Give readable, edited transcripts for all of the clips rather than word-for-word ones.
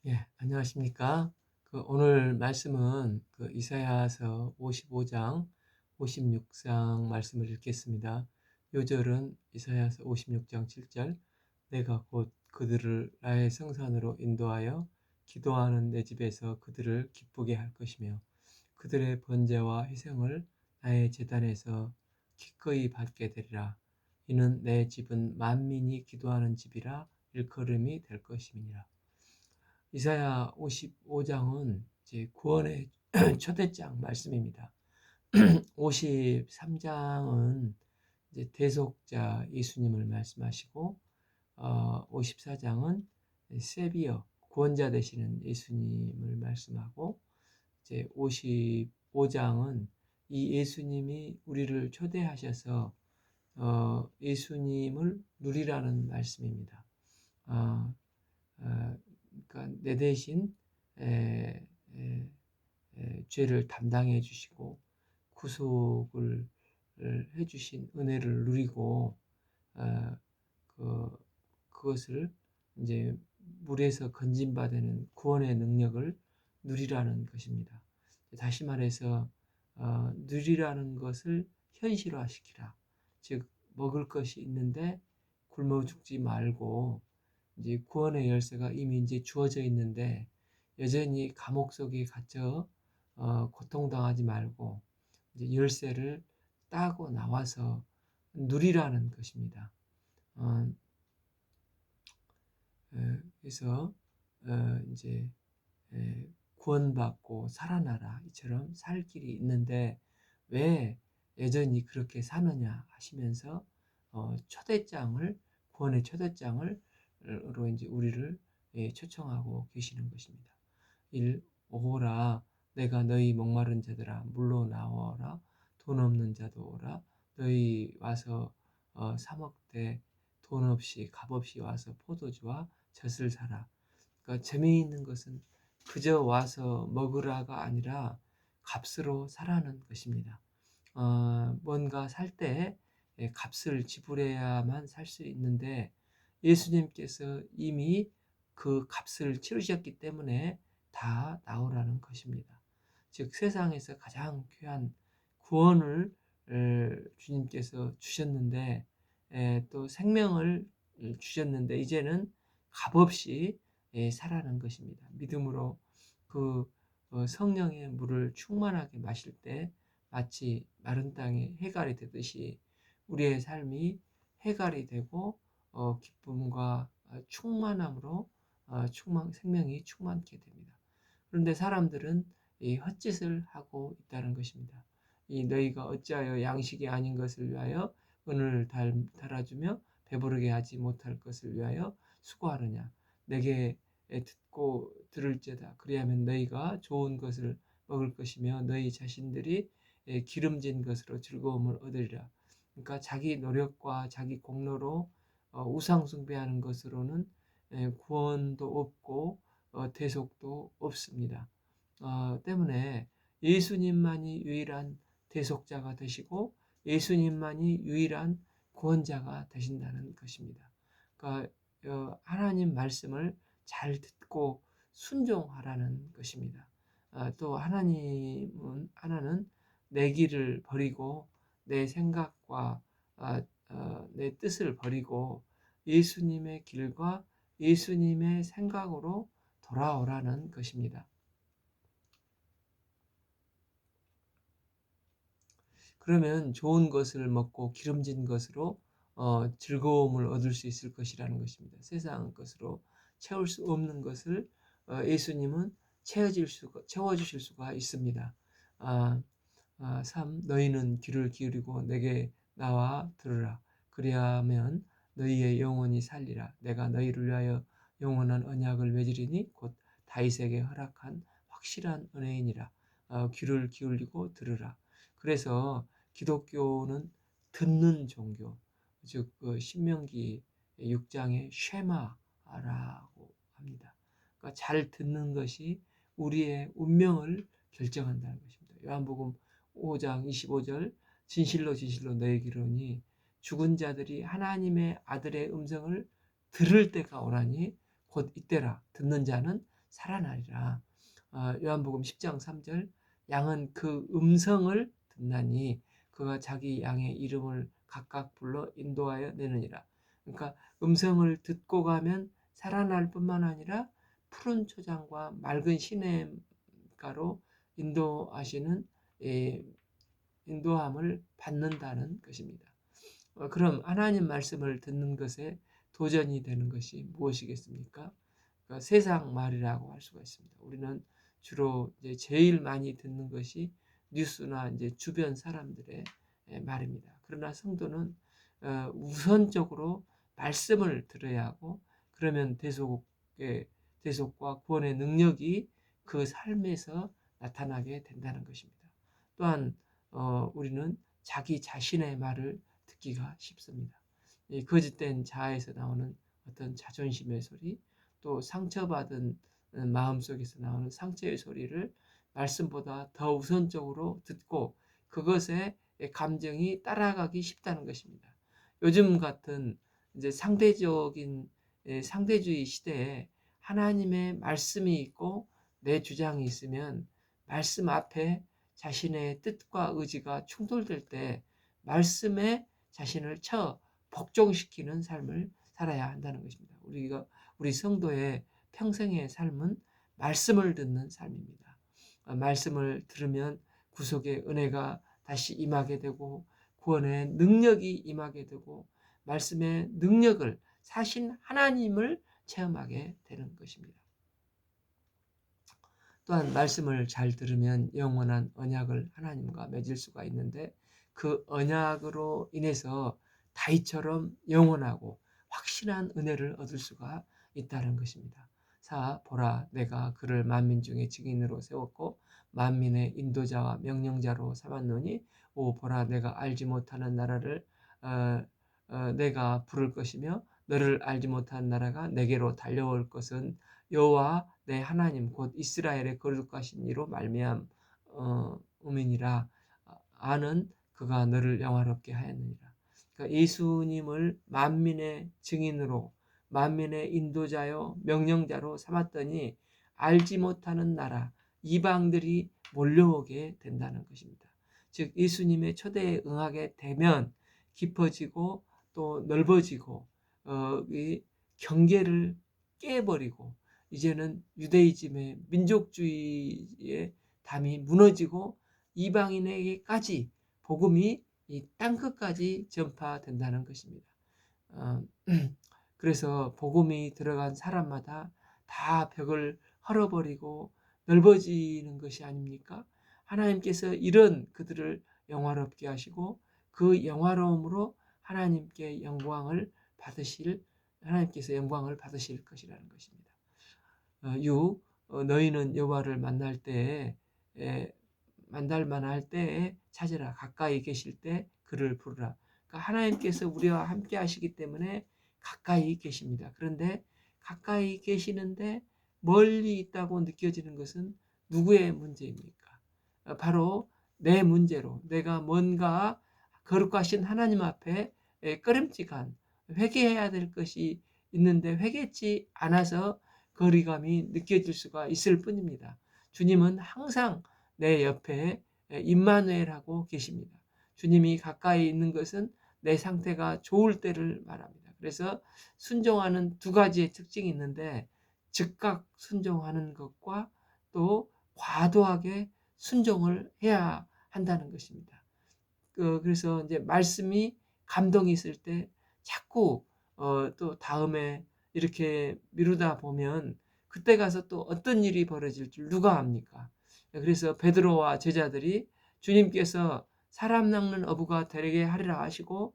예, 안녕하십니까? 오늘 말씀은 이사야서 55장, 56장 말씀을 읽겠습니다. 요절은 이사야서 56장 7절, 내가 곧 그들을 나의 성산으로 인도하여 기도하는 내 집에서 그들을 기쁘게 할 것이며 그들의 번제와 희생을 나의 제단에서 기꺼이 받게 되리라. 이는 내 집은 만민이 기도하는 집이라 일컬음이 될 것임이니라. 이사야 55장은 이제 구원의 초대장 말씀입니다. 53장은 이제 대속자 예수님을 말씀하시고 54장은 세비어 구원자 되시는 예수님을 말씀하고 이제 55장은 이 예수님이 우리를 초대하셔서 예수님을 누리라는 말씀입니다. 어, 그러니까 내 대신 에, 에, 죄를 담당해 주시고 구속을 해주신 은혜를 누리고 어, 그것을 이제 물에서 건진받는 구원의 능력을 누리라는 것입니다. 다시 말해서 누리라는 것을 현실화시키라. 즉 먹을 것이 있는데 굶어 죽지 말고 이제 구원의 열쇠가 이미 이제 주어져 있는데 여전히 감옥 속에 갇혀 고통당하지 말고 이제 열쇠를 따고 나와서 누리라는 것입니다. 어, 그래서 이제 구원받고 살아나라 이처럼 살 길이 있는데 왜 여전히 그렇게 사느냐 하시면서 초대장을 구원의 초대장을 로 이제 우리를 초청하고 계시는 것입니다. 1. 오라 내가 너희 목마른 자들아 물로 나오라 돈 없는 자도 오라 너희 와서 사 먹되 돈 없이 값 없이 와서 포도주와 젖을 사라. 그러니까 재미있는 것은 그저 와서 먹으라가 아니라 값으로 사라는 것입니다. 뭔가 살 때 값을 지불해야만 살 수 있는데 예수님께서 이미 그 값을 치르셨기 때문에 다 나오라는 것입니다. 즉 세상에서 가장 귀한 구원을 주님께서 주셨는데 또 생명을 주셨는데 이제는 값없이 살아는 것입니다. 믿음으로 그 성령의 물을 충만하게 마실 때 마치 마른 땅에 해갈이 되듯이 우리의 삶이 해갈이 되고 기쁨과 충만함으로 생명이 충만케 됩니다. 그런데 사람들은 이 헛짓을 하고 있다는 것입니다. 이 너희가 어찌하여 양식이 아닌 것을 위하여 은을 달아주며 배부르게 하지 못할 것을 위하여 수고하느냐. 내게 듣고 들을지어다. 그리하면 너희가 좋은 것을 먹을 것이며 너희 자신들이 기름진 것으로 즐거움을 얻으리라. 그러니까 자기 노력과 자기 공로로 우상 숭배하는 것으로는 구원도 없고 대속도 없습니다. 때문에 예수님만이 유일한 대속자가 되시고 예수님만이 유일한 구원자가 되신다는 것입니다. 그러니까 하나님 말씀을 잘 듣고 순종하라는 것입니다. 또 하나는 내 길을 버리고 내 생각과 내 뜻을 버리고 예수님의 길과 예수님의 생각으로 돌아오라는 것입니다. 그러면 좋은 것을 먹고 기름진 것으로 즐거움을 얻을 수 있을 것이라는 것입니다. 세상 것으로 채울 수 없는 것을 예수님은 채워주실 수가 있습니다. 3. 너희는 귀를 기울이고 내게 나와 들으라. 그리하면 너희의 영혼이 살리라. 내가 너희를 위하여 영원한 언약을 맺으리니 곧 다윗에게 허락한 확실한 은혜이니라. 귀를 기울이고 들으라. 그래서 기독교는 듣는 종교, 즉 신명기 6장의 쉐마라고 합니다. 그러니까 잘 듣는 것이 우리의 운명을 결정한다는 것입니다. 요한복음 5장 25절 진실로 진실로 너희에게 이르노니 죽은 자들이 하나님의 아들의 음성을 들을 때가 오나니 곧 이때라. 듣는 자는 살아나리라. 요한복음 10장 3절 양은 그 음성을 듣나니 그가 자기 양의 이름을 각각 불러 인도하여 내느니라. 그러니까 음성을 듣고 가면 살아날 뿐만 아니라 푸른 초장과 맑은 시냇가로 인도하시는 인도함을 받는다는 것입니다. 그럼 하나님 말씀을 듣는 것에 도전이 되는 것이 무엇이겠습니까? 그러니까 세상 말이라고 할 수가 있습니다. 우리는 주로 이제 제일 많이 듣는 것이 뉴스나 이제 주변 사람들의 말입니다. 그러나 성도는 우선적으로 말씀을 들어야 하고 그러면 대속과 구원의 능력이 그 삶에서 나타나게 된다는 것입니다. 또한 우리는 자기 자신의 말을 듣기가 쉽습니다. 이 거짓된 자아에서 나오는 어떤 자존심의 소리, 또 상처받은 마음속에서 나오는 상처의 소리를 말씀보다 더 우선적으로 듣고 그것에 감정이 따라가기 쉽다는 것입니다. 요즘 같은 이제 상대적인 상대주의 시대에 하나님의 말씀이 있고 내 주장이 있으면 말씀 앞에 자신의 뜻과 의지가 충돌될 때 말씀에 자신을 복종시키는 삶을 살아야 한다는 것입니다. 우리 성도의 평생의 삶은 말씀을 듣는 삶입니다. 말씀을 들으면 구속의 은혜가 다시 임하게 되고 구원의 능력이 임하게 되고 말씀의 능력을 사신 하나님을 체험하게 되는 것입니다. 또한 말씀을 잘 들으면 영원한 언약을 하나님과 맺을 수가 있는데 그 언약으로 인해서 다윗처럼 영원하고 확실한 은혜를 얻을 수가 있다는 것입니다. 보라 내가 그를 만민 중에 증인으로 세웠고 만민의 인도자와 명령자로 삼았노니 보라 내가 알지 못하는 나라를 내가 부를 것이며 너를 알지 못한 나라가 내게로 달려올 것은 여호와 내 하나님 곧 이스라엘의 거룩하신 이로 말미암음이니라. 아는 그가 너를 영화롭게 하였느니라. 그러니까 예수님을 만민의 증인으로 만민의 인도자요 명령자로 삼았더니 알지 못하는 나라 이방들이 몰려오게 된다는 것입니다. 즉 예수님의 초대에 응하게 되면 깊어지고 또 넓어지고 이 경계를 깨버리고 이제는 유대이즘의 민족주의의 담이 무너지고 이방인에게까지 복음이 이 땅끝까지 전파된다는 것입니다. 그래서 복음이 들어간 사람마다 다 벽을 헐어버리고 넓어지는 것이 아닙니까? 하나님께서 이런 그들을 영화롭게 하시고 그 영화로움으로 하나님께서 영광을 받으실 것이라는 것입니다. 6. 너희는 여호와를 만날 만날 때에 찾으라. 가까이 계실 때 그를 부르라. 그러니까 하나님께서 우리와 함께 하시기 때문에 가까이 계십니다. 그런데 가까이 계시는데 멀리 있다고 느껴지는 것은 누구의 문제입니까? 바로 내 문제로 내가 뭔가 거룩하신 하나님 앞에 꺼림칙한 회개해야 될 것이 있는데 회개치 않아서 거리감이 느껴질 수가 있을 뿐입니다. 주님은 항상 내 옆에 임마누엘하고 계십니다. 주님이 가까이 있는 것은 내 상태가 좋을 때를 말합니다. 그래서 순종하는 두 가지의 특징이 있는데 즉각 순종하는 것과 또 과도하게 순종을 해야 한다는 것입니다. 그래서 이제 말씀이 감동이 있을 때 자꾸 또 다음에 이렇게 미루다 보면 그때 가서 또 어떤 일이 벌어질 줄 누가 압니까? 그래서 베드로와 제자들이 주님께서 사람 낚는 어부가 되게 하리라 하시고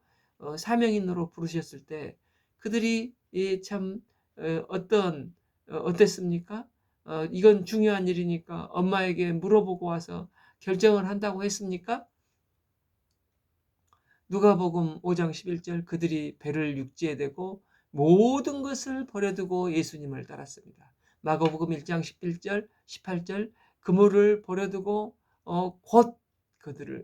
사명인으로 부르셨을 때 그들이 참 어땠습니까? 이건 중요한 일이니까 엄마에게 물어보고 와서 결정을 한다고 했습니까? 누가복음 5장 11절 그들이 배를 육지에 대고 모든 것을 버려두고 예수님을 따랐습니다. 마가복음 1장 18절 그물을 버려두고 곧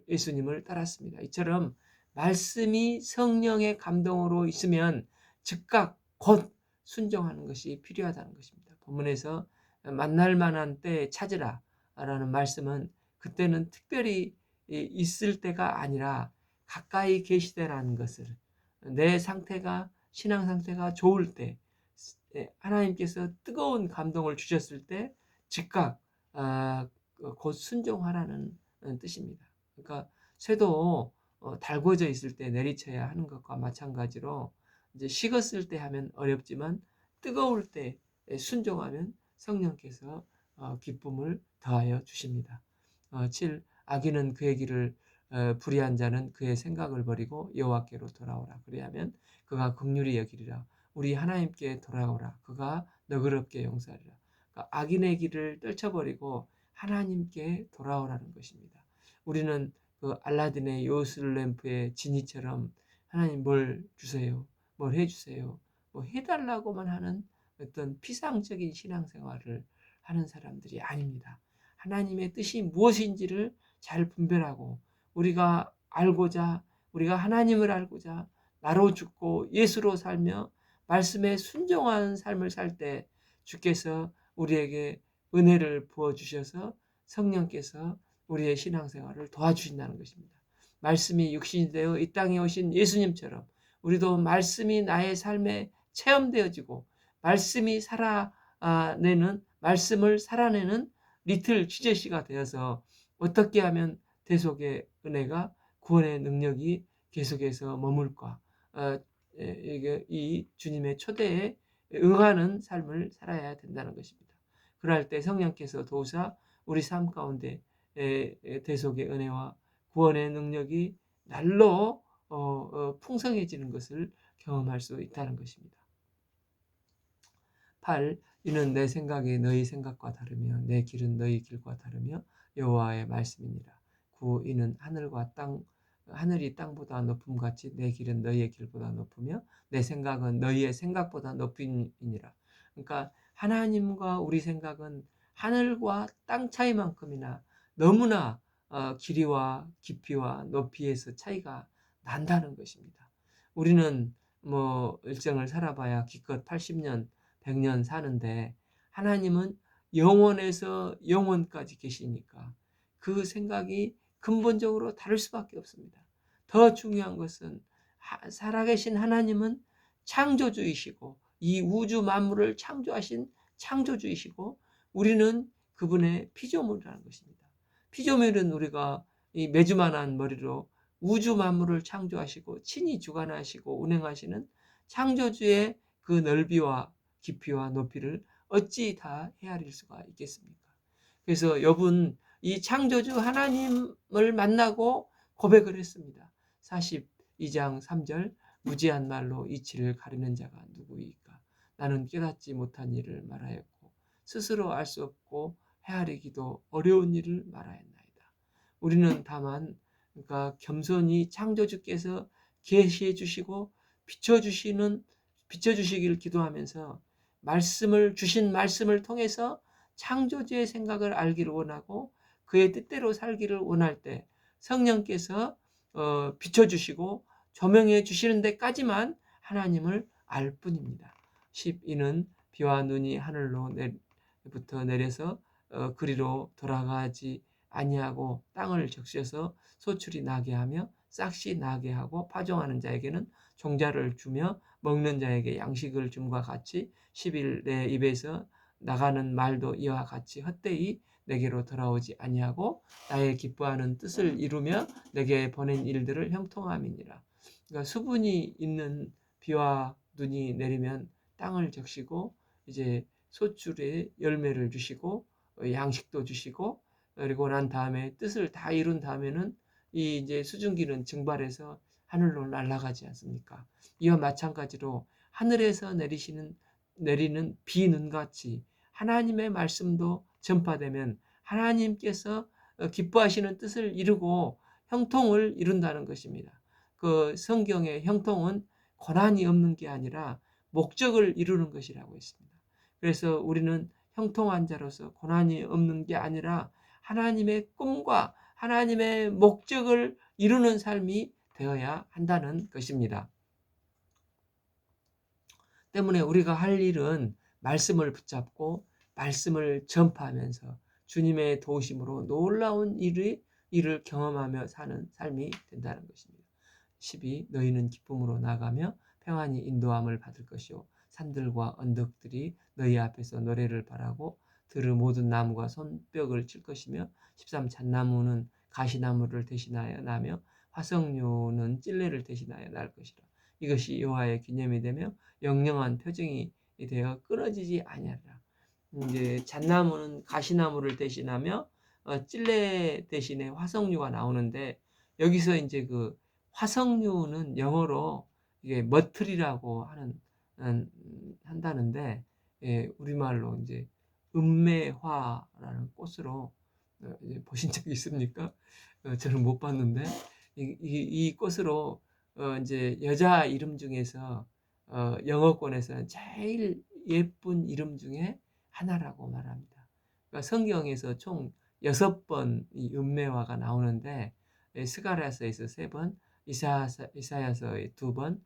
예수님을 따랐습니다. 이처럼 말씀이 성령의 감동으로 있으면 즉각 곧 순종하는 것이 필요하다는 것입니다. 본문에서 만날 만한 때에 찾으라 라는 말씀은 그때는 특별히 있을 때가 아니라 가까이 계시되라는 것을, 내 상태가 신앙 상태가 좋을 때 하나님께서 뜨거운 감동을 주셨을 때 즉각 곧 순종하라는 뜻입니다. 그러니까 쇠도 달궈져 있을 때 내리쳐야 하는 것과 마찬가지로 이제 식었을 때 하면 어렵지만 뜨거울 때 순종하면 성령께서 기쁨을 더하여 주십니다. 7. 악인은 그의 길을 불의한 자는 그의 생각을 버리고 여호와께로 돌아오라. 그리하면 그가 긍휼히 여기리라. 우리 하나님께 돌아오라. 그가 너그럽게 용서하리라. 그러니까 악인의 길을 떨쳐버리고 하나님께 돌아오라는 것입니다. 우리는 그 알라딘의 요술램프의 지니처럼 하나님 뭘 주세요, 뭘 해주세요, 뭐 해달라고만 하는 어떤 피상적인 신앙생활을 하는 사람들이 아닙니다. 하나님의 뜻이 무엇인지를 잘 분별하고 우리가 알고자, 우리가 하나님을 알고자 나로 죽고 예수로 살며 말씀에 순종하는 삶을 살 때 주께서 우리에게 은혜를 부어주셔서 성령께서 우리의 신앙생활을 도와주신다는 것입니다. 말씀이 육신이 되어 이 땅에 오신 예수님처럼 우리도 말씀이 나의 삶에 체험되어지고 말씀이 말씀을 살아내는 리틀 지제시가 되어서 어떻게 하면 대속의 은혜가 구원의 능력이 계속해서 머물까, 이 주님의 초대에 응하는 삶을 살아야 된다는 것입니다. 그럴 때 성령께서 도우사 우리 삶 가운데 대속의 은혜와 구원의 능력이 날로 풍성해지는 것을 경험할 수 있다는 것입니다. 8. 이는 내 생각이 너희 생각과 다르며 내 길은 너희 길과 다르며 여호와의 말씀이니라. 9. 이는 하늘이 땅보다 높음같이 내 길은 너희의 길보다 높으며 내 생각은 너희의 생각보다 높음이니라. 그러니까 하나님과 우리 생각은 하늘과 땅 차이만큼이나 너무나 길이와 깊이와 높이에서 차이가 난다는 것입니다. 우리는 뭐 일생을 살아봐야 기껏 80년 100년 사는데 하나님은 영원에서 영원까지 계시니까 그 생각이 근본적으로 다를 수밖에 없습니다. 더 중요한 것은 살아계신 하나님은 창조주이시고 이 우주 만물을 창조하신 창조주이시고 우리는 그분의 피조물이라는 것입니다. 피조물은 우리가 이 메주만한 머리로 우주 만물을 창조하시고 친히 주관하시고 운행하시는 창조주의 그 넓이와 깊이와 높이를 어찌 다 헤아릴 수가 있겠습니까? 그래서 욥은 이 창조주 하나님을 만나고 고백을 했습니다. 42장 3절 무지한 말로 이치를 가리는 자가 누구이까? 나는 깨닫지 못한 일을 말하였고 스스로 알 수 없고 헤아리기도 어려운 일을 말하였나이다. 우리는 다만 그러니까 겸손히 창조주께서 계시해 주시고 비춰주시길 기도하면서 주신 말씀을 통해서 창조주의 생각을 알기를 원하고 그의 뜻대로 살기를 원할 때 성령께서 비춰주시고 조명해 주시는 데까지만 하나님을 알 뿐입니다. 12는 비와 눈이 하늘로부터 내려서 그리로 돌아가지 아니하고 땅을 적셔서 소출이 나게 하며 싹시 나게 하고 파종하는 자에게는 종자를 주며 먹는 자에게 양식을 줌과 같이 10일 내 입에서 나가는 말도 이와 같이 헛되이 내게로 돌아오지 아니하고 나의 기뻐하는 뜻을 이루며 내게 보낸 일들을 형통함이니라. 그러니까 수분이 있는 비와 눈이 내리면 땅을 적시고 이제 소출의 열매를 주시고 양식도 주시고 그리고 난 다음에 뜻을 다 이룬 다음에는 이 이제 수증기는 증발해서 하늘로 날아가지 않습니까? 이와 마찬가지로 하늘에서 내리는 비눈같이 하나님의 말씀도 전파되면 하나님께서 기뻐하시는 뜻을 이루고 형통을 이룬다는 것입니다. 그 성경의 형통은 고난이 없는 게 아니라 목적을 이루는 것이라고 했습니다. 그래서 우리는 형통한 자로서 고난이 없는 게 아니라 하나님의 꿈과 하나님의 목적을 이루는 삶이 되어야 한다는 것입니다. 때문에 우리가 할 일은 말씀을 붙잡고 말씀을 전파하면서 주님의 도우심으로 놀라운 일을 경험하며 사는 삶이 된다는 것입니다. 12. 너희는 기쁨으로 나가며 평안히 인도함을 받을 것이요 산들과 언덕들이 너희 앞에서 노래를 바라고 들을 모든 나무가 손뼉을 칠 것이며 13. 잣나무는 가시나무를 대신하여 나며 화석류는 찔레를 대신하여 날 것이라. 이것이 여호와의 기념이 되며 영영한 표징이 되어 끊어지지 아니하리라. 이제 잣나무는 가시나무를 대신하며 찔레 대신에 화석류가 나오는데, 여기서 이제 그 화석류는 영어로 이게 머틀이라고 한다는데, 예, 우리말로 이제 은매화라는 꽃으로 이제 보신 적이 있습니까? 저는 못 봤는데 이 꽃으로 이제 여자 이름 중에서 영어권에서는 제일 예쁜 이름 중에 하나라고 말합니다. 그러니까 성경에서 총 6번 이 은매화가 나오는데, 스가랴서에서 3번, 이사야서에 2번,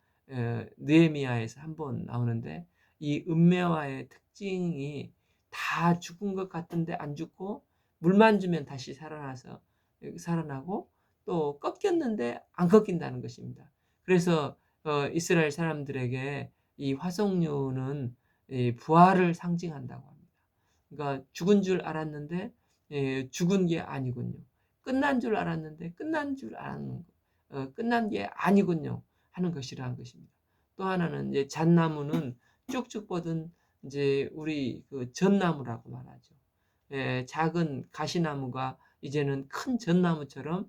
느헤미야에서 1번 나오는데, 이 은매화의 특징이 다 죽은 것 같은데 안 죽고, 물만 주면 다시 살아나고, 또 꺾였는데 안 꺾인다는 것입니다. 그래서 이스라엘 사람들에게 이 화석류는 부활을 상징한다고 합니다. 그러니까 죽은 줄 알았는데 죽은 게 아니군요. 끝난 줄 알았는데 끝난 게 아니군요 하는 것이라는 것입니다. 또 하나는 이제 잣나무는 쭉쭉 뻗은 이제 우리 그 전나무라고 말하죠. 작은 가시나무가 이제는 큰 전나무처럼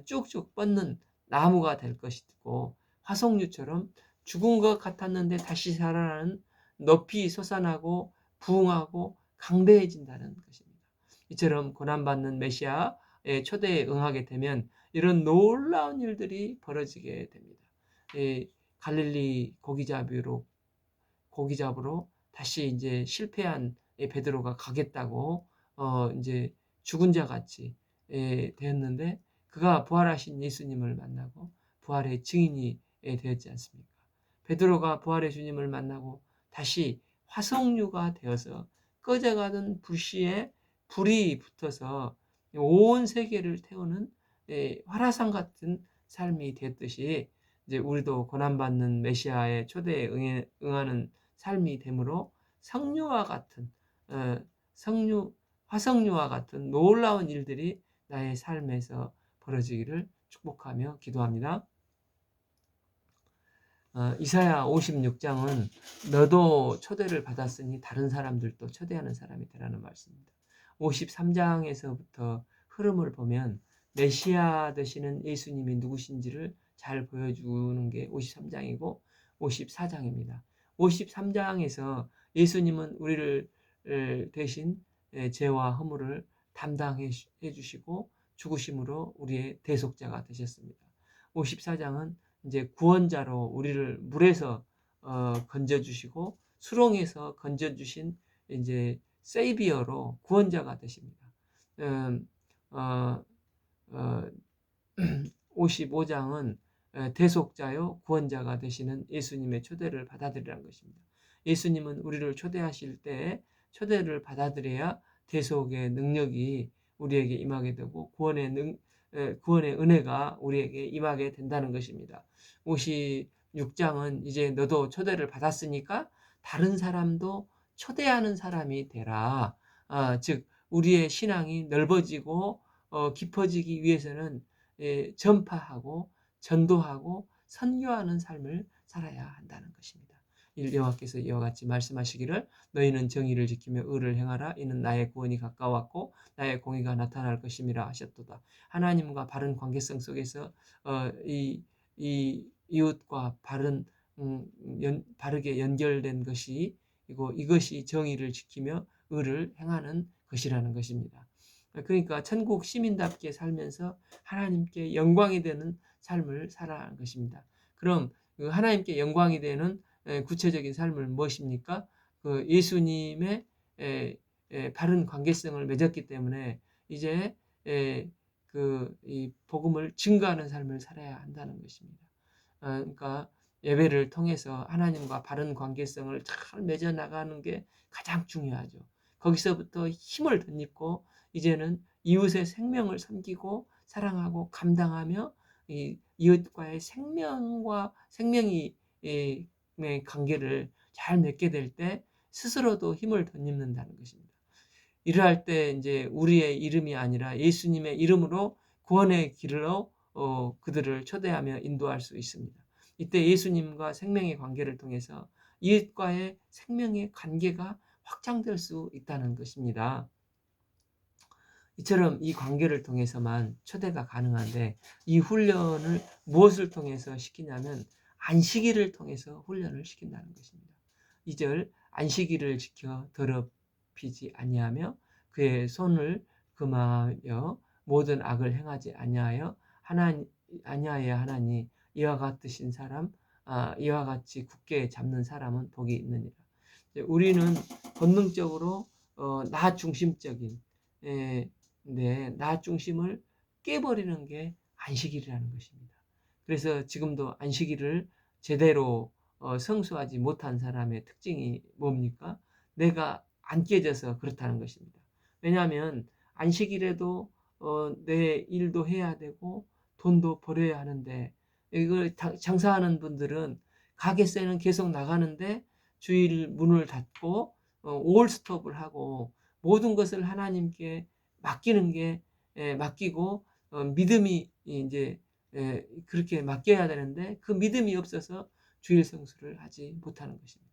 쭉쭉 뻗는 나무가 될 것이고, 화석류처럼 죽은 것 같았는데 다시 살아나는, 높이 솟아나고 부흥하고 강대해진다는 것입니다. 이처럼 고난받는 메시아의 초대에 응하게 되면 이런 놀라운 일들이 벌어지게 됩니다. 갈릴리 고기 잡으러 다시 이제 실패한 베드로가 가겠다고 이제 죽은 자 같이 되었는데, 그가 부활하신 예수님을 만나고 부활의 증인이 되었지 않습니까? 베드로가 부활의 주님을 만나고 다시 화석류가 되어서 꺼져가던 불씨에 불이 붙어서 온 세계를 태우는 활화산 같은 삶이 됐듯이, 이제 우리도 고난받는 메시아의 초대에 응하는 삶이 되므로 성류와 같은 어, 성류 화석류와 같은 놀라운 일들이 나의 삶에서 벌어지기를 축복하며 기도합니다. 이사야 56장은 너도 초대를 받았으니 다른 사람들도 초대하는 사람이 되라는 말씀입니다. 53장에서부터 흐름을 보면 메시아 되시는 예수님이 누구신지를 잘 보여주는 게 53장이고 54장입니다. 53장에서 예수님은 우리를 대신 죄와 허물을 담당해 주시고 죽으심으로 우리의 대속자가 되셨습니다. 54장은 이제 구원자로 우리를 물에서 건져 주시고 수렁에서 건져 주신 이제 세이비어로 구원자가 되십니다. 어, 어, 55장은 대속자요 구원자가 되시는 예수님의 초대를 받아들이라는 것입니다. 예수님은 우리를 초대하실 때 초대를 받아들여야 대속의 능력이 우리에게 임하게 되고 구원의 은혜가 우리에게 임하게 된다는 것입니다. 56장은 이제 너도 초대를 받았으니까 다른 사람도 초대하는 사람이 되라. 즉 우리의 신앙이 넓어지고 깊어지기 위해서는 전파하고 전도하고 선교하는 삶을 살아야 한다는 것입니다. 여호와께서 이와 같이 말씀하시기를 너희는 정의를 지키며 의를 행하라. 이는 나의 구원이 가까웠고 나의 공의가 나타날 것임이라 하셨도다. 하나님과 바른 관계성 속에서 이 이웃과 바르게 연결된 것이 이것이 정의를 지키며 의를 행하는 것이라는 것입니다. 그러니까 천국 시민답게 살면서 하나님께 영광이 되는 삶을 살아가는 것입니다. 그럼 하나님께 영광이 되는 구체적인 삶은 무엇입니까? 그 예수님의 바른 관계성을 맺었기 때문에 이제 이 복음을 증거하는 삶을 살아야 한다는 것입니다. 그러니까 예배를 통해서 하나님과 바른 관계성을 잘 맺어 나가는 게 가장 중요하죠. 거기서부터 힘을 덧입고 이제는 이웃의 생명을 섬기고 사랑하고 감당하며 이 이웃과의 생명이 의 관계를 잘 맺게 될 때 스스로도 힘을 덧입는다는 것입니다. 이러할 때 이제 우리의 이름이 아니라 예수님의 이름으로 구원의 길로 그들을 초대하며 인도할 수 있습니다. 이때 예수님과 생명의 관계를 통해서 이웃과의 생명의 관계가 확장될 수 있다는 것입니다. 이처럼 이 관계를 통해서만 초대가 가능한데 이 훈련을 무엇을 통해서 시키냐면 안식일을 통해서 훈련을 시킨다는 것입니다. 2절 안식일을 지켜 더럽히지 아니하며 그의 손을 금하여 모든 악을 행하지 아니하여 하나니 이와 같으신 사람 이와 같이 굳게 잡는 사람은 복이 있느니라. 우리는 본능적으로 나 중심적인 나 중심을 깨버리는 게 안식일이라는 것입니다. 그래서 지금도 안식일을 제대로 성수하지 못한 사람의 특징이 뭡니까? 내가 안 깨져서 그렇다는 것입니다. 왜냐하면 안식일에도 내 일도 해야 되고 돈도 벌어야 하는데 이걸 장사하는 분들은 가게세는 계속 나가는데 주일 문을 닫고 올스톱을 하고 모든 것을 하나님께 맡기는 게 맡기고 믿음이 이제 그렇게 맡겨야 되는데 그 믿음이 없어서 주일 성수를 하지 못하는 것입니다.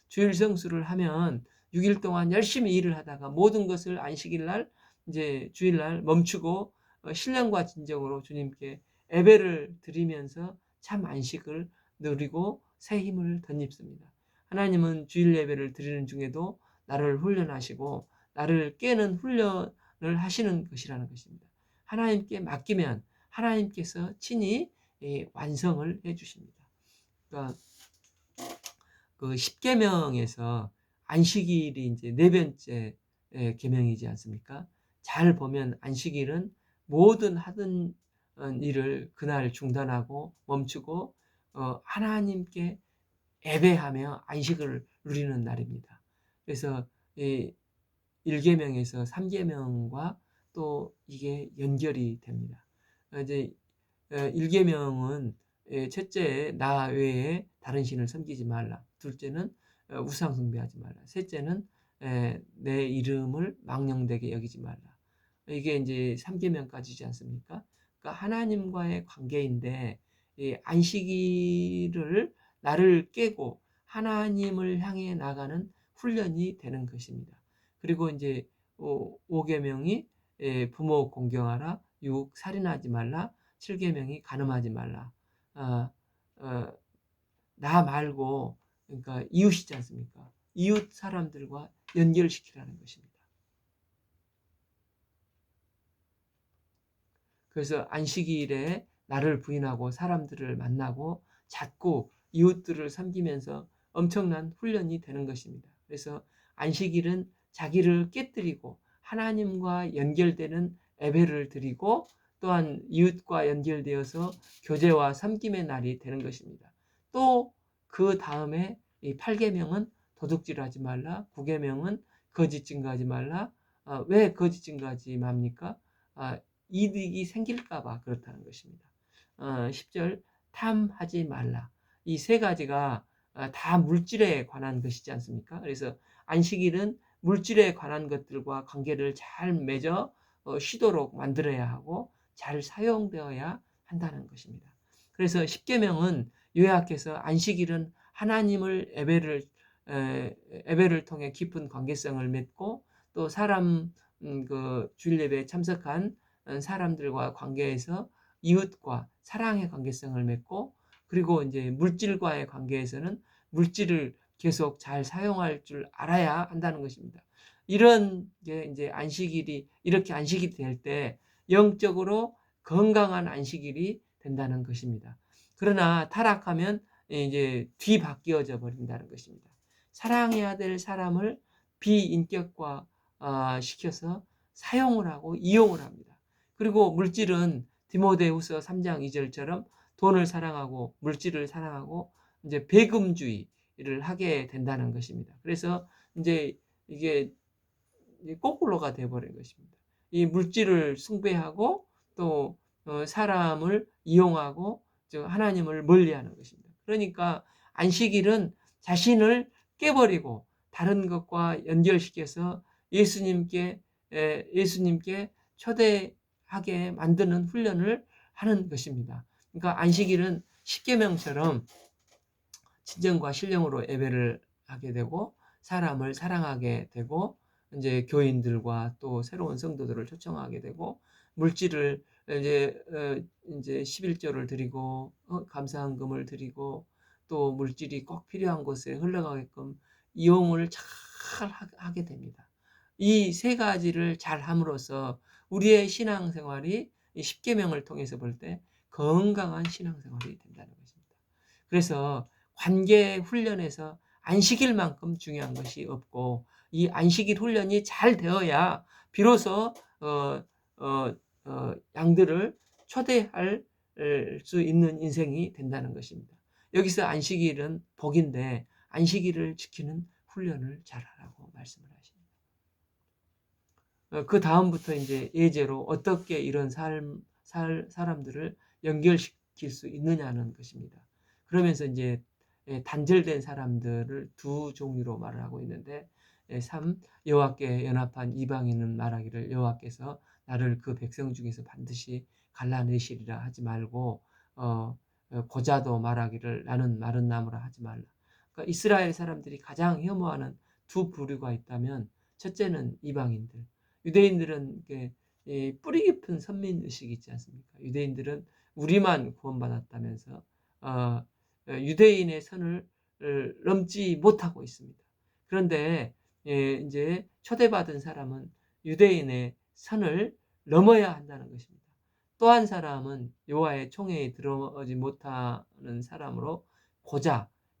주일 성수를 하면 6일 동안 열심히 일을 하다가 모든 것을 안식일 날 이제 주일 날 멈추고 신령과 진정으로 주님께 예배를 드리면서 참 안식을 누리고 새 힘을 덧입습니다. 하나님은 주일 예배를 드리는 중에도 나를 훈련하시고 나를 깨는 훈련을 하시는 것이라는 것입니다. 하나님께 맡기면 하나님께서 친히 완성을 해 주십니다. 그러니까 그 십계명에서 안식일이 이제 네 번째 계명이지 않습니까? 잘 보면 안식일은 모든 하던 일을 그날 중단하고 멈추고 하나님께 예배하며 안식을 누리는 날입니다. 그래서 이 1계명에서 3계명과 또 이게 연결이 됩니다. 이제 1계명은 첫째 나 외에 다른 신을 섬기지 말라. 둘째는 우상 숭배하지 말라. 셋째는 내 이름을 망령되게 여기지 말라. 이게 이제 3계명까지지 않습니까? 그러니까 하나님과의 관계인데 이 안식일을 나를 깨고 하나님을 향해 나가는 훈련이 되는 것입니다. 그리고 이제 5계명이 부모 공경하라, 6 살인하지 말라, 7계명이 간음하지 말라. 나 말고 그러니까 이웃이지 않습니까? 이웃 사람들과 연결시키라는 것입니다. 그래서 안식일에 나를 부인하고 사람들을 만나고 자꾸 이웃들을 섬기면서 엄청난 훈련이 되는 것입니다. 그래서 안식일은 자기를 깨뜨리고 하나님과 연결되는 예배를 드리고 또한 이웃과 연결되어서 교제와 섬김의 날이 되는 것입니다. 또 그 다음에 이 8계명은 도둑질하지 말라, 9계명은 거짓 증거하지 말라. 왜 거짓 증거하지 맙니까? 이득이 생길까봐 그렇다는 것입니다. 10절 탐하지 말라. 이 세 가지가 다 물질에 관한 것이지 않습니까? 그래서 안식일은 물질에 관한 것들과 관계를 잘 맺어 쉬도록 만들어야 하고 잘 사용되어야 한다는 것입니다. 그래서 10계명은 요약해서 안식일은 하나님을 예배를 통해 깊은 관계성을 맺고 또 사람 그 주일 예배에 참석한 사람들과 관계에서 이웃과 사랑의 관계성을 맺고 그리고 이제 물질과의 관계에서는 물질을 계속 잘 사용할 줄 알아야 한다는 것입니다. 이런 게 이제 안식일이 이렇게 안식일이 될 때 영적으로 건강한 안식일이 된다는 것입니다. 그러나 타락하면 이제 뒤바뀌어져 버린다는 것입니다. 사랑해야 될 사람을 비인격화 시켜서 사용을 하고 이용을 합니다. 그리고 물질은 디모데후서 3장 2절처럼 돈을 사랑하고 물질을 사랑하고 이제 배금주의를 하게 된다는 것입니다. 그래서 이제 이게 거꾸로가 되어버린 것입니다. 이 물질을 숭배하고 또 사람을 이용하고 하나님을 멀리하는 것입니다. 그러니까 안식일은 자신을 깨버리고 다른 것과 연결시켜서 예수님께 초대하게 만드는 훈련을 하는 것입니다. 그러니까 안식일은 십계명처럼 진정과 신령으로 예배를 하게 되고 사람을 사랑하게 되고 이제 교인들과 또 새로운 성도들을 초청하게 되고 물질을 이제 11조를 드리고 감사헌금을 드리고 또 물질이 꼭 필요한 곳에 흘러가게끔 이용을 잘 하게 됩니다. 이 세 가지를 잘 함으로써 우리의 신앙생활이 이 십계명을 통해서 볼 때 건강한 신앙생활이 된다는 것입니다. 그래서 관계 훈련에서 안식일만큼 중요한 것이 없고 이 안식일 훈련이 잘 되어야 비로소 양들을 초대할 수 있는 인생이 된다는 것입니다. 여기서 안식일은 복인데 안식일을 지키는 훈련을 잘하라고 말씀을 하십니다. 그 다음부터 이제 예제로 어떻게 이런 사람들을 연결시킬 수 있느냐는 것입니다. 그러면서 이제 단절된 사람들을 두 종류로 말을 하고 있는데 3. 여호와께 연합한 이방인은 말하기를 여호와께서 나를 그 백성 중에서 반드시 갈라내시리라 하지 말고 고자도 말하기를 나는 마른 나무라 하지 말라. 그러니까 이스라엘 사람들이 가장 혐오하는 두 부류가 있다면 첫째는 이방인들. 유대인들은 뿌리 깊은 선민의식이 있지 않습니까? 유대인들은 우리만 구원받았다면서 유대인의 선을 넘지 못하고 있습니다. 그런데 이제 초대받은 사람은 유대인의 선을 넘어야 한다는 것입니다. 또 한 사람은 여호와의 총회에 들어오지 못하는 사람으로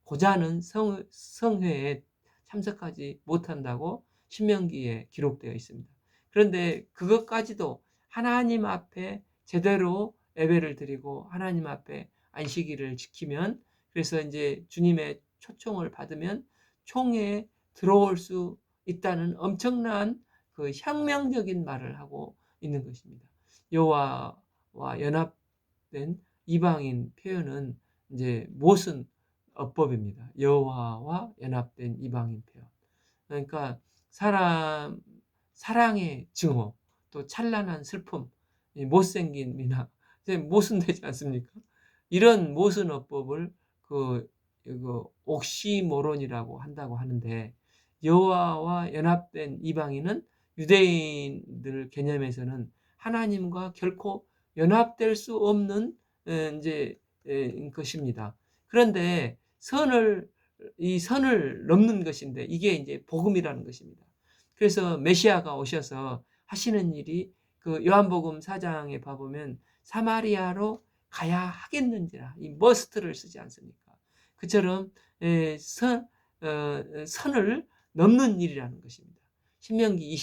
고자는 성회에 참석하지 못한다고 신명기에 기록되어 있습니다. 그런데 그것까지도 하나님 앞에 제대로 예배를 드리고 하나님 앞에 안식일을 지키면 그래서 이제 주님의 초청을 받으면 총회에 들어올 수 있다는 엄청난 그 혁명적인 말을 하고 있는 것입니다. 여호와와 연합된 이방인 표현은 이제 모순 어법입니다. 여호와와 연합된 이방인 표현. 그러니까 사랑의 증오, 또 찬란한 슬픔, 못생긴 미나, 모순되지 않습니까? 이런 모순 어법을 옥시모론이라고 한다고 하는데 여호와와 연합된 이방인은 유대인들 개념에서는 하나님과 결코 연합될 수 없는 이제 것입니다. 그런데 이 선을 넘는 것인데 이게 이제 복음이라는 것입니다. 그래서 메시아가 오셔서 하시는 일이 그 요한복음 4장에 봐보면 사마리아로 가야 하겠는지라 이 머스트를 쓰지 않습니까? 그처럼 선을 넘는 일이라는 것입니다. 신명기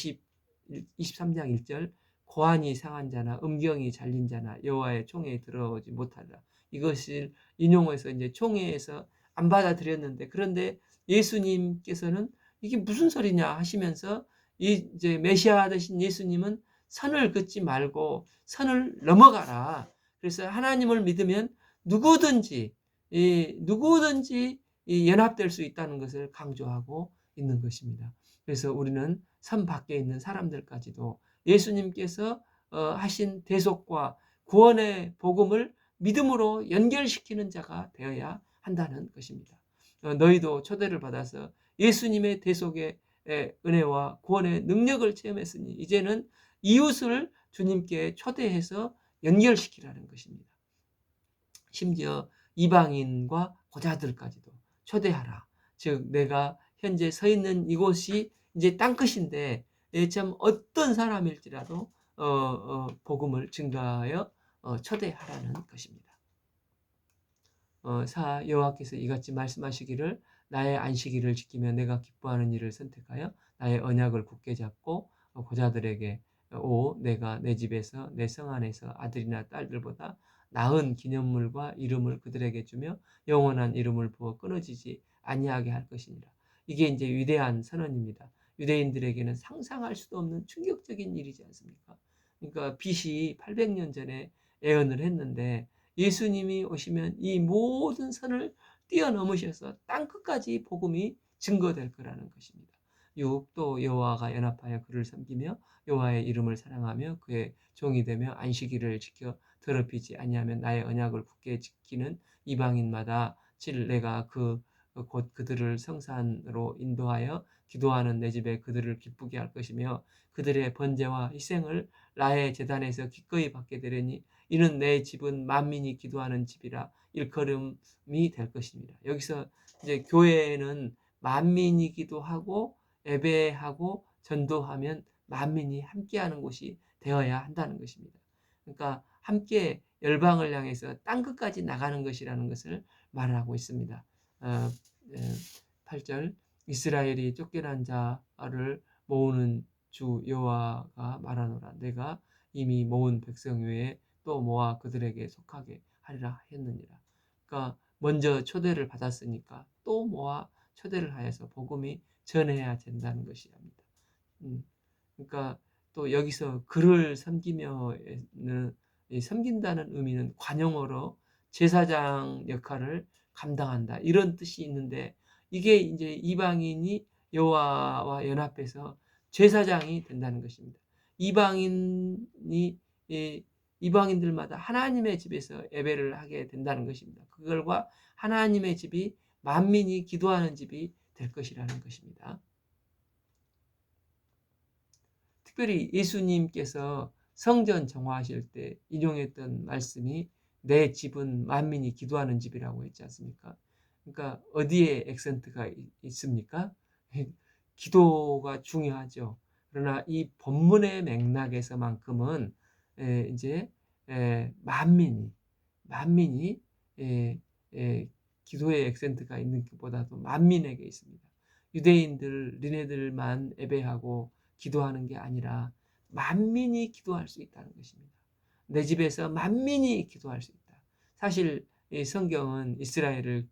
23장 1절 고안이 상한 자나 음경이 잘린 자나 여호와의 총회에 들어오지 못하리라. 이것을 인용해서 이제 총회에서 안 받아들였는데 그런데 예수님께서는 이게 무슨 소리냐 하시면서 이제 메시아 되신 예수님은 선을 긋지 말고 선을 넘어가라. 그래서 하나님을 믿으면 누구든지 연합될 수 있다는 것을 강조하고 있는 것입니다. 그래서 우리는 선 밖에 있는 사람들까지도 예수님께서 하신 대속과 구원의 복음을 믿음으로 연결시키는 자가 되어야 한다는 것입니다. 너희도 초대를 받아서 예수님의 대속의 은혜와 구원의 능력을 체험했으니 이제는 이웃을 주님께 초대해서 연결시키라는 것입니다. 심지어 이방인과 고자들까지도 초대하라. 즉 내가 현재 서 있는 이곳이 이제 땅끝인데 참 어떤 사람일지라도 복음을 증가하여 초대하라는 것입니다. 여호와께서 이같이 말씀하시기를 나의 안식일을 지키며 내가 기뻐하는 일을 선택하여 나의 언약을 굳게 잡고 고자들에게 내가 내 집에서 내 성 안에서 아들이나 딸들보다 나은 기념물과 이름을 그들에게 주며 영원한 이름을 부어 끊어지지 아니하게 할 것이니라. 이게 이제 위대한 선언입니다. 유대인들에게는 상상할 수도 없는 충격적인 일이지 않습니까? 그러니까 BC 800년 전에 예언을 했는데 예수님이 오시면 이 모든 선을 뛰어넘으셔서 땅끝까지 복음이 증거될 거라는 것입니다. 6. 또 여호와가 연합하여 그를 섬기며 여호와의 이름을 사랑하며 그의 종이 되며 안식일을 지켜 더럽히지 아니하면 나의 언약을 굳게 지키는 이방인마다 칠 내가 곧 그들을 성산으로 인도하여 기도하는 내 집에 그들을 기쁘게 할 것이며 그들의 번제와 희생을 나의 제단에서 기꺼이 받게 되려니 이는 내 집은 만민이 기도하는 집이라 일컬음이 될 것입니다. 여기서 이제 교회는 만민이 기도하고 예배하고 전도하면 만민이 함께하는 곳이 되어야 한다는 것입니다. 그러니까 함께 열방을 향해서 땅끝까지 나가는 것이라는 것을 말하고 있습니다. 8절 이스라엘이 쫓겨난 자를 모으는 주 여호와가 말하노라 내가 이미 모은 백성 외에 또 모아 그들에게 속하게 하리라 했느니라. 그러니까 먼저 초대를 받았으니까 또 모아 초대를 하여서 복음이 전해야 된다는 것이랍니다. 그러니까 또 여기서 그를 섬기며는 섬긴다는 의미는 관용어로 제사장 역할을 감당한다 이런 뜻이 있는데 이게 이제 이방인이 여호와와 연합해서 제사장이 된다는 것입니다. 이방인이 이방인들마다 하나님의 집에서 예배를 하게 된다는 것입니다. 그걸과 하나님의 집이 만민이 기도하는 집이 될 것이라는 것입니다. 특별히 예수님께서 성전 정화하실 때 인용했던 말씀이 내 집은 만민이 기도하는 집이라고 했지 않습니까? 그러니까 어디에 액센트가 있습니까? 기도가 중요하죠. 그러나 이 본문의 맥락에서만큼은 이제 만민이 기도의 액센트가 있는 것보다도 만민에게 있습니다. 유대인들 니네들만 예배하고 기도하는 게 아니라 만민이 기도할 수 있다는 것입니다. 내 집에서 만민이 기도할 수 있다. 사실 이 성경은 이스라엘을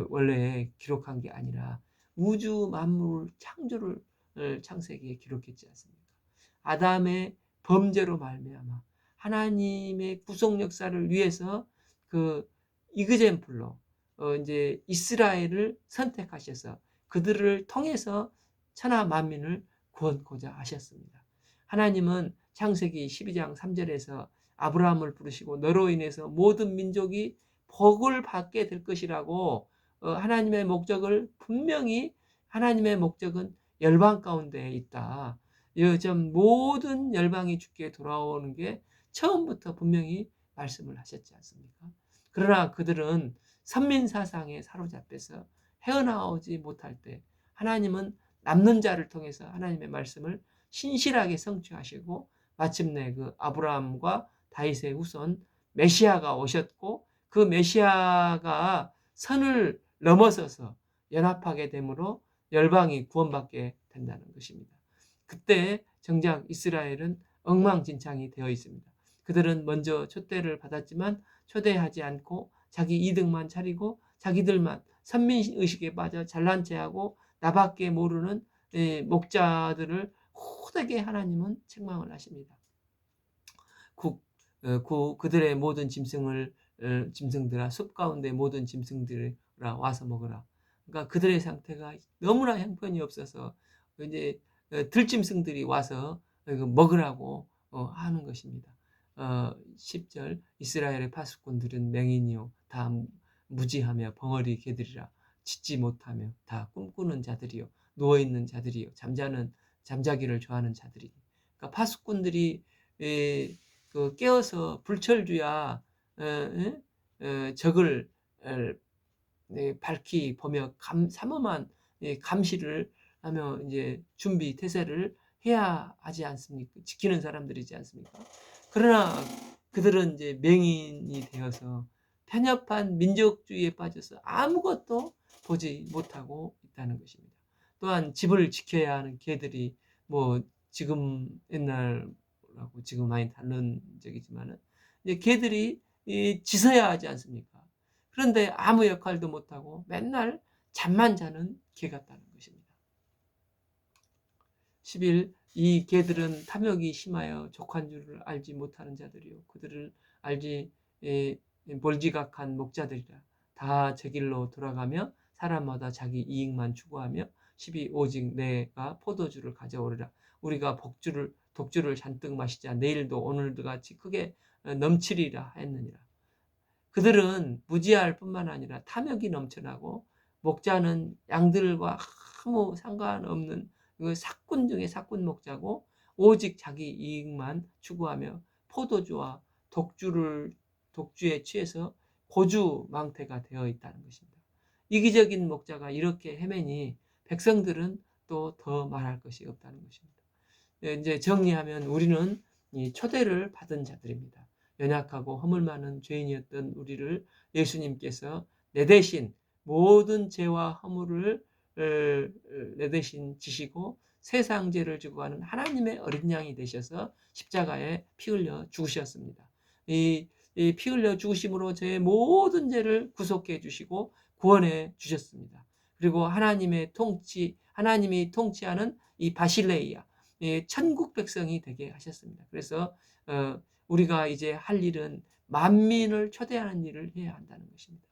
원래 기록한 게 아니라 우주 만물 창조를 창세기에 기록했지 않습니까? 아담의 범죄로 말미암아 하나님의 구속 역사를 위해서 그 이그젠플로 이제 이스라엘을 선택하셔서 그들을 통해서 천하 만민을 구원코자 하셨습니다. 하나님은 창세기 12장 3절에서 아브라함을 부르시고 너로 인해서 모든 민족이 복을 받게 될 것이라고 하나님의 목적을 분명히 하나님의 목적은 열방 가운데 있다. 요즘 모든 열방이 주께 돌아오는 게 처음부터 분명히 말씀을 하셨지 않습니까? 그러나 그들은 선민사상에 사로잡혀서 헤어나오지 못할 때 하나님은 남는 자를 통해서 하나님의 말씀을 신실하게 성취하시고 마침내 그 아브라함과 다윗의 후손 메시아가 오셨고 그 메시아가 선을 넘어서서 연합하게 되므로 열방이 구원받게 된다는 것입니다. 그때 정작 이스라엘은 엉망진창이 되어 있습니다. 그들은 먼저 초대를 받았지만 초대하지 않고 자기 이득만 차리고 자기들만 선민의식에 빠져 잘난 체하고 나밖에 모르는 목자들을 호되게 하나님은 책망을 하십니다. 그들의 모든 짐승들아 숲 가운데 모든 짐승들아 와서 먹으라. 그러니까 그들의 상태가 너무나 형편이 없어서 이제 들짐승들이 와서 먹으라고 하는 것입니다. 10절 이스라엘의 파수꾼들은 맹인이요 다 무지하며 벙어리 개들이라 짖지 못하며 다 꿈꾸는 자들이요 누워있는 자들이요 잠자기를 좋아하는 자들이. 그러니까 파수꾼들이 깨어서 불철주야 적을 밝히 보며 삼엄한 감시를 하며 이제 준비 태세를 해야 하지 않습니까? 지키는 사람들이지 않습니까? 그러나 그들은 이제 맹인이 되어서 편협한 민족주의에 빠져서 아무것도 보지 못하고 있다는 것입니다. 또한 집을 지켜야 하는 개들이 뭐 지금 옛날하고 지금 많이 다른 적이지만은 이제 개들이 짖어야 하지 않습니까? 그런데 아무 역할도 못하고 맨날 잠만 자는 개 같다는 것입니다. 11. 이 개들은 탐욕이 심하여 족한 줄을 알지 못하는 자들이요 그들을 알지 몰지각한 목자들이라. 다 제 길로 돌아가며 사람마다 자기 이익만 추구하며 12. 오직 내가 포도주를 가져오리라. 우리가 독주를 잔뜩 마시자 내일도 오늘도 같이 크게 넘치리라 했느니라. 그들은 무지할 뿐만 아니라 탐욕이 넘쳐나고 목자는 양들과 아무 상관없는 그 사꾼 중에 사꾼 목자고 오직 자기 이익만 추구하며 포도주와 독주에 취해서 고주망태가 되어 있다는 것입니다. 이기적인 목자가 이렇게 헤매니 백성들은 또 더 말할 것이 없다는 것입니다. 이제 정리하면 우리는 이 초대를 받은 자들입니다. 연약하고 허물 많은 죄인이었던 우리를 예수님께서 내 대신 모든 죄와 허물을 내 대신 지시고 세상 죄를 지고 가는 하나님의 어린 양이 되셔서 십자가에 피 흘려 죽으셨습니다. 이 피 흘려 죽으심으로 저의 모든 죄를 구속해 주시고 구원해 주셨습니다. 그리고 하나님이 통치하는 이 바실레이아, 천국 백성이 되게 하셨습니다. 그래서 우리가 이제 할 일은 만민을 초대하는 일을 해야 한다는 것입니다.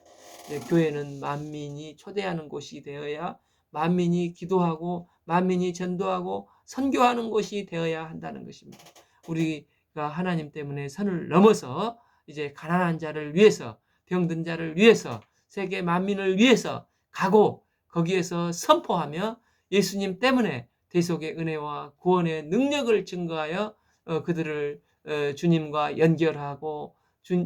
교회는 만민이 초대하는 곳이 되어야 만민이 기도하고 만민이 전도하고 선교하는 곳이 되어야 한다는 것입니다. 우리가 하나님 때문에 선을 넘어서 이제 가난한 자를 위해서 병든 자를 위해서 세계 만민을 위해서 가고 거기에서 선포하며 예수님 때문에 대속의 은혜와 구원의 능력을 증거하여 그들을 주님과 연결하고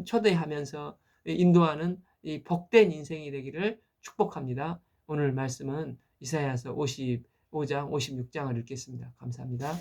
초대하면서 인도하는 이 복된 인생이 되기를 축복합니다. 오늘 말씀은 이사야서 55장 56장을 읽겠습니다. 감사합니다.